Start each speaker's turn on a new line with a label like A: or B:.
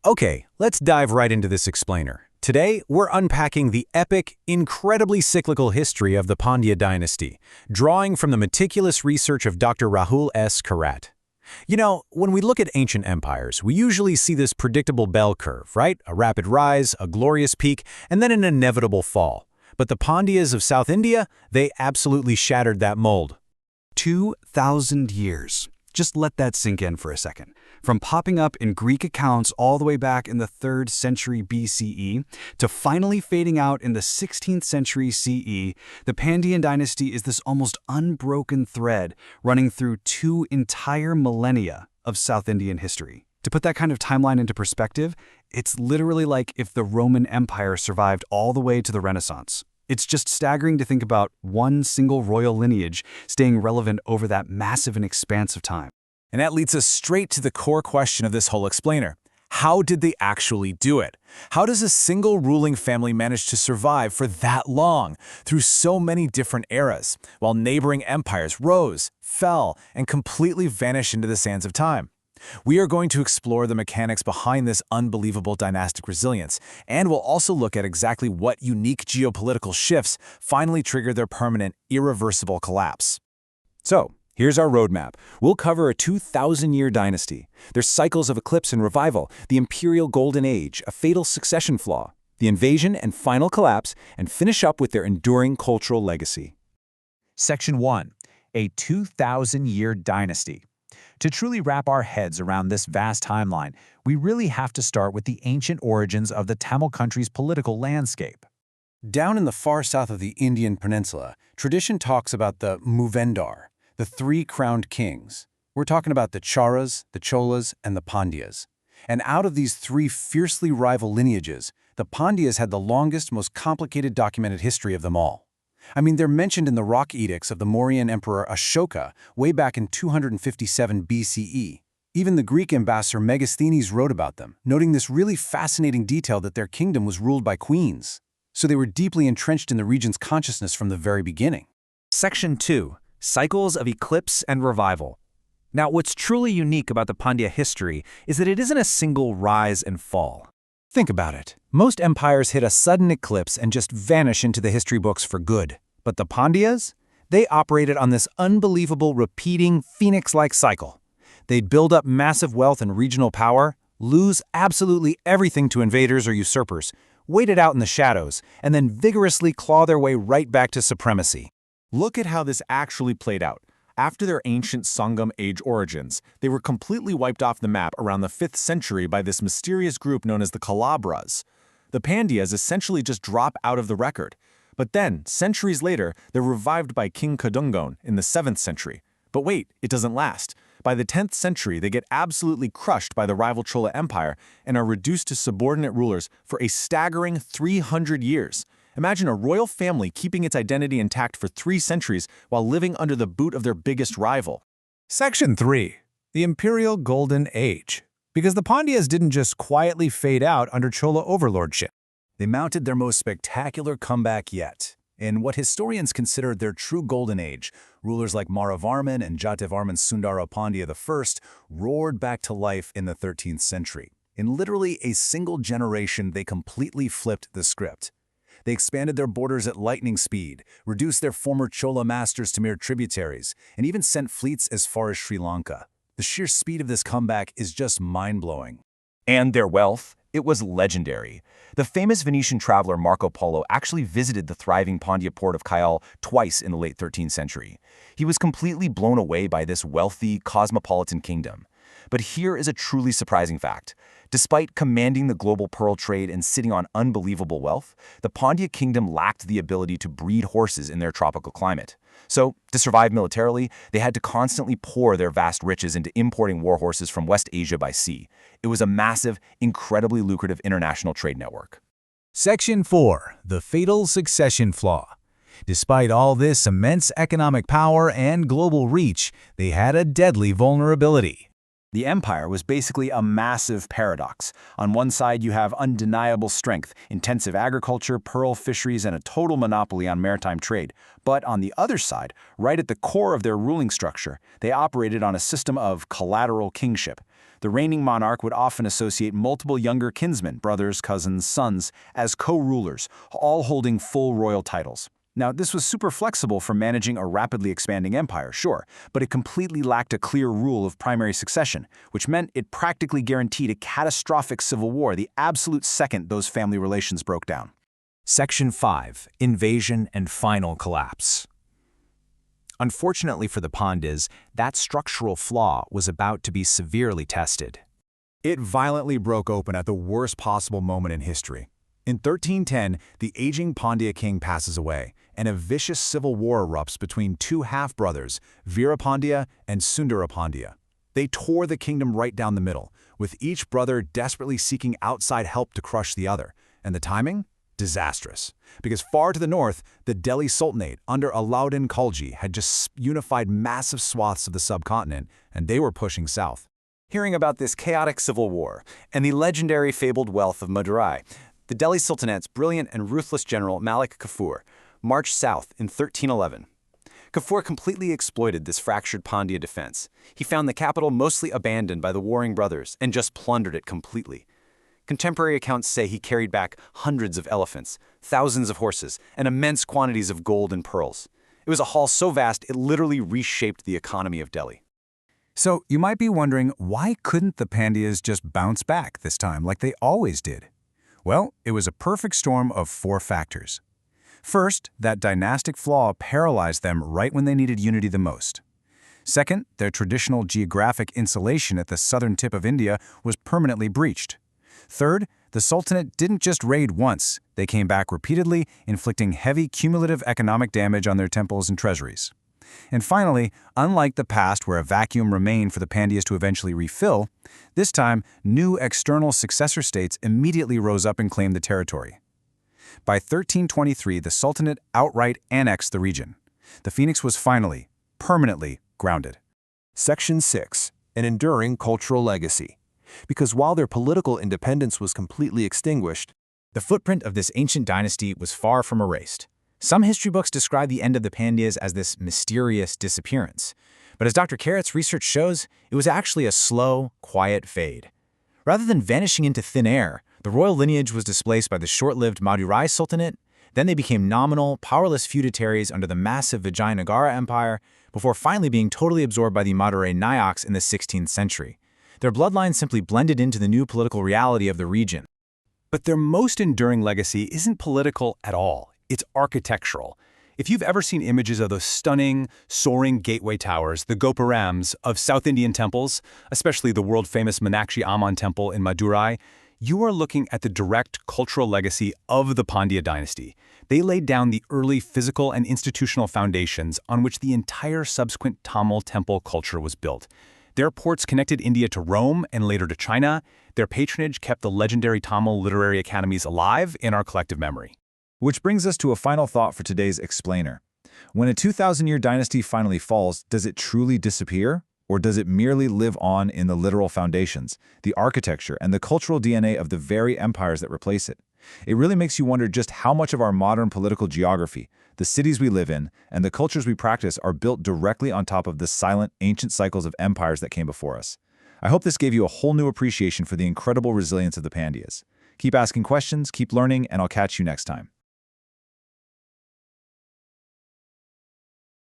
A: Okay, let's dive right into this explainer. Today, we're unpacking the epic, incredibly cyclical history of the Pandya Dynasty, drawing from the meticulous research of Dr. Rahul S. Karat. You know, when we look at ancient empires, we usually see this predictable bell curve, right? A rapid rise, a glorious peak, and then an inevitable fall. But the Pandyas of South India, they absolutely shattered that mold.
B: 2,000 years. Just let that sink in for a second. From popping up in Greek accounts all the way back in the 3rd century BCE to finally fading out in the 16th century CE, the Pandyan dynasty is this almost unbroken thread running through 2 entire millennia of South Indian history. To put that kind of timeline into perspective, it's literally like if the Roman Empire survived all the way to the Renaissance. It's just staggering to think about one single royal lineage staying relevant over that massive and expansive time.
A: And that leads us straight to the core question of this whole explainer. How did they actually do it? How does a single ruling family manage to survive for that long, through so many different eras, while neighboring empires rose, fell, and completely vanished into the sands of time? We are going to explore the mechanics behind this unbelievable dynastic resilience, and we'll also look at exactly what unique geopolitical shifts finally triggered their permanent, irreversible collapse. So, here's our roadmap. We'll cover a 2,000-year dynasty, their cycles of eclipse and revival, the imperial golden age, a fatal succession flaw, the invasion and final collapse, and finish up with their enduring cultural legacy. Section 1. A 2,000-year dynasty. To truly wrap our heads around this vast timeline, we really have to start with the ancient origins of the Tamil country's political landscape. Down in the far south of the Indian peninsula, tradition talks about the Moovendar, the 3 crowned kings. We're talking about the Cholas, the Cholas, and the Pandyas. And out of these 3 fiercely rival lineages, the Pandyas had the longest, most complicated documented history of them all. I mean, they're mentioned in the rock edicts of the Mauryan emperor Ashoka way back in 257 BCE. Even the Greek ambassador Megasthenes wrote about them, noting this really fascinating detail that their kingdom was ruled by queens. So they were deeply entrenched in the region's consciousness from the very beginning.
C: Section 2. Cycles of Eclipse and Revival. Now, what's truly unique about the Pandya history is that it isn't a single rise and fall.
A: Think about it. Most empires hit a sudden eclipse and just vanish into the history books for good. But the Pandyas? They operated on this unbelievable, repeating, phoenix-like cycle. They'd build up massive wealth and regional power, lose absolutely everything to invaders or usurpers, wait it out in the shadows, and then vigorously claw their way right back to supremacy. Look at how this actually played out. After their ancient Sangam-age origins, they were completely wiped off the map around the 5th century by this mysterious group known as the Kalabras. The Pandyas essentially just drop out of the record. But then, centuries later, they're revived by King Kadungon in the 7th century. But wait, it doesn't last. By the 10th century, they get absolutely crushed by the rival Chola Empire and are reduced to subordinate rulers for a staggering 300 years. Imagine a royal family keeping its identity intact for 3 centuries while living under the boot of their biggest rival. Section 3. The Imperial Golden Age. Because the Pandyas didn't just quietly fade out under Chola overlordship. They mounted their most spectacular comeback yet. In what historians consider their true golden age, rulers like Maravarman and Jatavarman Sundara Pandya I roared back to life in the 13th century. In literally a single generation, they completely flipped the script. They expanded their borders at lightning speed, reduced their former Chola masters to mere tributaries, and even sent fleets as far as Sri Lanka. The sheer speed of this comeback is just mind-blowing.
D: And their wealth? It was legendary. The famous Venetian traveler Marco Polo actually visited the thriving Pandya port of K.Rahual twice in the late 13th century. He was completely blown away by this wealthy, cosmopolitan kingdom. But here is a truly surprising fact. Despite commanding the global pearl trade and sitting on unbelievable wealth, the Pandya kingdom lacked the ability to breed horses in their tropical climate. So, to survive militarily, they had to constantly pour their vast riches into importing war horses from West Asia by sea. It was a massive, incredibly lucrative international trade network.
A: Section 4. The Fatal Succession Flaw. Despite all this immense economic power and global reach, they had a deadly vulnerability.
D: The empire was basically a massive paradox. On one side, you have undeniable strength, intensive agriculture, pearl fisheries, and a total monopoly on maritime trade. But on the other side, right at the core of their ruling structure, they operated on a system of collateral kingship. The reigning monarch would often associate multiple younger kinsmen, brothers, cousins, sons, as co-rulers, all holding full royal titles. Now, this was super flexible for managing a rapidly expanding empire, sure, but it completely lacked a clear rule of primary succession, which meant it practically guaranteed a catastrophic civil war the absolute second those family relations broke down.
C: Section 5. Invasion and Final Collapse. Unfortunately for the Pandyas, that structural flaw was about to be severely tested.
A: It violently broke open at the worst possible moment in history. In 1310, the aging Pandya king passes away, and a vicious civil war erupts between two half-brothers, Veerapandya and Sundarapandya. They tore the kingdom right down the middle, with each brother desperately seeking outside help to crush the other. And the timing? Disastrous. Because far to the north, the Delhi Sultanate under Alauddin Khalji had just unified massive swaths of the subcontinent, and they were pushing south.
D: Hearing about this chaotic civil war and the legendary fabled wealth of Madurai, the Delhi Sultanate's brilliant and ruthless general Malik Kafur marched south in 1311. Kafur completely exploited this fractured Pandya defense. He found the capital mostly abandoned by the warring brothers and just plundered it completely. Contemporary accounts say he carried back hundreds of elephants, thousands of horses, and immense quantities of gold and pearls. It was a haul so vast it literally reshaped the economy of Delhi.
A: So you might be wondering, why couldn't the Pandyas just bounce back this time like they always did? Well, it was a perfect storm of four factors. First, that dynastic flaw paralyzed them right when they needed unity the most. Second, their traditional geographic insulation at the southern tip of India was permanently breached. Third, the Sultanate didn't just raid once, they came back repeatedly, inflicting heavy cumulative economic damage on their temples and treasuries. And finally, unlike the past where a vacuum remained for the Pandyas to eventually refill, this time new external successor states immediately rose up and claimed the territory. By 1323, the Sultanate outright annexed the region. The Phoenix was finally, permanently grounded.
E: Section 6. An enduring cultural legacy. Because while their political independence was completely extinguished,
A: the footprint of this ancient dynasty was far from erased. Some history books describe the end of the Pandyas as this mysterious disappearance. But as Dr. Carrot's research shows, it was actually a slow, quiet fade. Rather than vanishing into thin air, the royal lineage was displaced by the short-lived Madurai Sultanate. Then they became nominal, powerless feudatories under the massive Vijayanagara Empire, before finally being totally absorbed by the Madurai Nayaks in the 16th century. Their bloodline simply blended into the new political reality of the region. But their most enduring legacy isn't political at all. It's architectural. If you've ever seen images of those stunning, soaring gateway towers, the gopurams of South Indian temples, especially the world-famous Meenakshi Amman temple in Madurai, you are looking at the direct cultural legacy of the Pandya dynasty. They laid down the early physical and institutional foundations on which the entire subsequent Tamil temple culture was built. Their ports connected India to Rome and later to China. Their patronage kept the legendary Tamil literary academies alive in our collective memory. Which brings us to a final thought for today's explainer. When a 2,000-year dynasty finally falls, does it truly disappear? Or does it merely live on in the literal foundations, the architecture, and the cultural DNA of the very empires that replace it? It really makes you wonder just how much of our modern political geography, the cities we live in, and the cultures we practice are built directly on top of the silent, ancient cycles of empires that came before us. I hope this gave you a whole new appreciation for the incredible resilience of the Pandyas. Keep asking questions, keep learning, and I'll catch you next time.